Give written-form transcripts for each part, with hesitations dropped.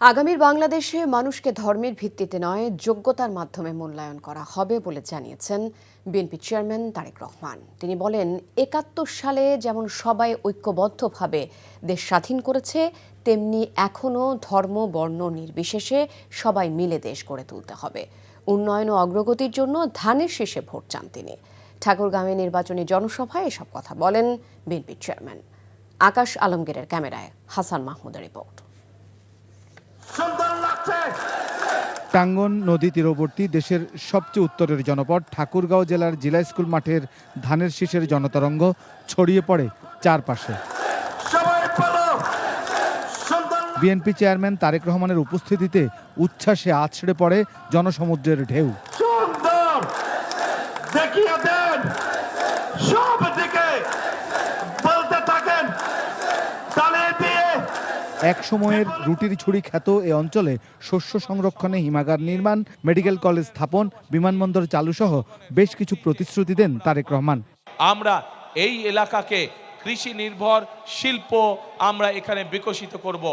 আগামীর বাংলাদেশে মানুষকে ধর্মের ভিত্তিতে নয় যোগ্যতার মাধ্যমে মূল্যায়ন করা হবে বলে জানিয়েছেন বিএনপি চেয়ারম্যান তারেক রহমান। তিনি বলেন, ৭১ সালে যেমন সবাই ঐক্যবদ্ধভাবে দেশ স্বাধীন করেছে, তেমনি এখনও ধর্ম বর্ণ নির্বিশেষে সবাই মিলে দেশ গড়ে তুলতে হবে। উন্নয়ন ও অগ্রগতির জন্য ধানের শীষে ভোট চান তিনি। ঠাকুরগাঁওয়ে নির্বাচনী জনসভায় এসব কথা বলেন বিএনপি চেয়ারম্যান। আকাশ আলমগীরের ক্যামেরায় হাসান মাহমুদের রিপোর্ট। টাঙ্গন নদী তীরবর্তী দেশের সবচেয়ে উত্তরের জনপদ ঠাকুরগাঁও জেলার জিলা স্কুল মাঠের ধানের শীষের জনতরঙ্গ ছড়িয়ে পড়ে চারপাশে। বিএনপি চেয়ারম্যান তারেক রহমানের উপস্থিতিতে উচ্ছ্বাসে আছড়ে পড়ে জনসমুদ্রের ঢেউ। এক সময়ের রুটির ছুরি খ্যাত এ অঞ্চলে শস্য সংরক্ষণে হিমাগার নির্মাণ, মেডিকেল কলেজ স্থাপন, বিমানবন্দর চালুসহ বেশ কিছু প্রতিশ্রুতি দেন তারেক রহমান। আমরা এই এলাকাকে কৃষি নির্ভর শিল্প আমরা এখানে বিকশিত করব।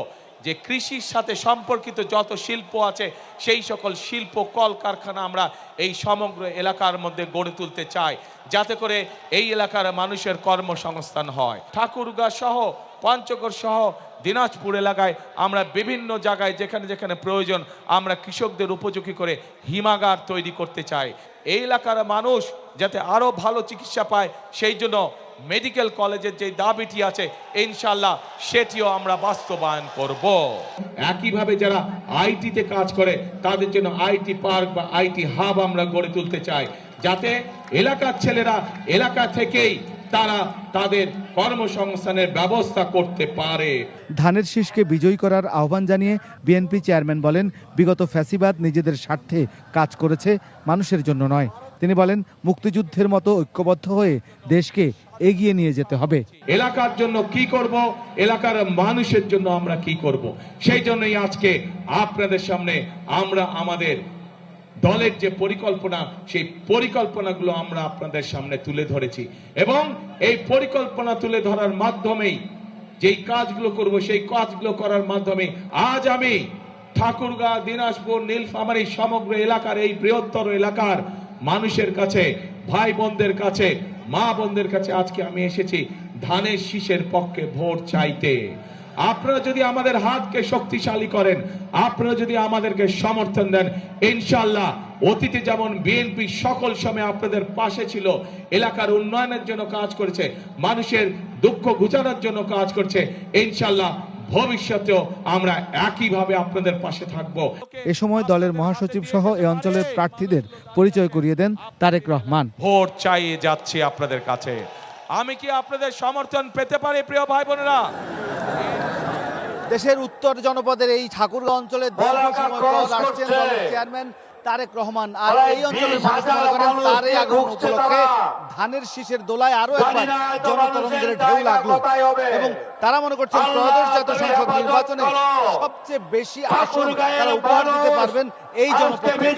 যে কৃষির সাথে সম্পর্কিত যত শিল্প আছে সেই সকল শিল্প কলকারখানা আমরা এই সমগ্র এলাকার মধ্যে গড়ে তুলতে চাই, যাতে করে এই এলাকার মানুষের কর্মসংস্থান হয়। ঠাকুরগাঁ সহ পঞ্চগড় সহ দিনাজপুর এলাকায় আমরা বিভিন্ন জায়গায় যেখানে যেখানে প্রয়োজন আমরা কৃষকদের উপযোগী করে হিমাগার তৈরি করতে চাই। এই এলাকার মানুষ যাতে আরও ভালো চিকিৎসা পায়, সেই জন্য মেডিকেল কলেজের যে দাবিটি আছে ইনশাল্লাহ সেটিও আমরা বাস্তবায়ন করব। একইভাবে যারা আইটিতে কাজ করে তাদের জন্য আইটি পার্ক বা আইটি হাব আমরা গড়ে তুলতে চাই, যাতে এলাকার ছেলেরা এলাকা থেকেই তারা তাদের কর্মসংস্থানের ব্যবস্থা করতে পারে। ধানের শীষকে বিজয়ী করার আহ্বান জানিয়ে বিএনপি চেয়ারম্যান বলেন, বিগত ফ্যাসিবাদ নিজেদের স্বার্থে কাজ করেছে, মানুষের জন্য নয়। তিনি বলেন, মুক্তিযুদ্ধের মতো ঐক্যবদ্ধ হয়ে দেশকে এগিয়ে নিয়ে যেতে হবে। এলাকার জন্য কি করব, এলাকার মানুষের জন্য আমরা কি করব, সেই জন্যই আজকে আপনাদের সামনে আমরা আমাদের দলের যে পরিকল্পনা সেই পরিকল্পনাগুলো আমরা আপনাদের সামনে তুলে ধরেছি এবং এই পরিকল্পনা তুলে ধরার মাধ্যমেই যেই কাজগুলো করব সেই কাজগুলো করার মাধ্যমে আজ আমি ঠাকুরগাঁ, দিনাজপুর, নীলফামারী সমগ্র এলাকার এই বৃহত্তর এলাকার মানুষের কাছে, ভাই বোনদের কাছে, মা বোনদের কাছে আজকে আমি এসেছি ধানের শীষের পক্ষে ভোট চাইতে। আপনারা যদি আমাদের হাতকে শক্তিশালী করেন, আপনারা যদি আমাদেরকে সমর্থন দেন, ইনশাআল্লাহ অতীতে যেমন বিএনপি সকল সময় আপনাদের পাশে ছিল, এলাকার উন্নয়নের জন্য কাজ করেছে, মানুষের দুঃখ ঘুচানোর জন্য কাজ করছে, ইনশাআল্লাহ ভবিষ্যতেও আমরা একইভাবে আপনাদের পাশে থাকব। এ সময় দলের মহাসচিব সহ এ অঞ্চলের প্রার্থীদের পরিচয় করিয়ে দেন তারেক রহমান। ভোট চাইয়ে যাচ্ছি আপনাদের কাছে, আমি কি আপনাদের সমর্থন পেতে পারি প্রিয় ভাই বোনেরা? দেশের উত্তর জনপদের এই ঠাকুরগাঁও অঞ্চলের চেয়ারম্যান তারেক রহমান আর এই অঞ্চলের মানুষ মনে করেন তার এই আগমন উপলক্ষে ধানের শীষের দোলায় আরো একবার জনতরঙ্গের ঢেউ লাগলো এবং তারা মনে করছেন ত্রয়োদশ জাতীয় সংসদ নির্বাচনে সবচেয়ে বেশি আসন তারা উপহার দিতে পারবেন এই জনপদ থেকে।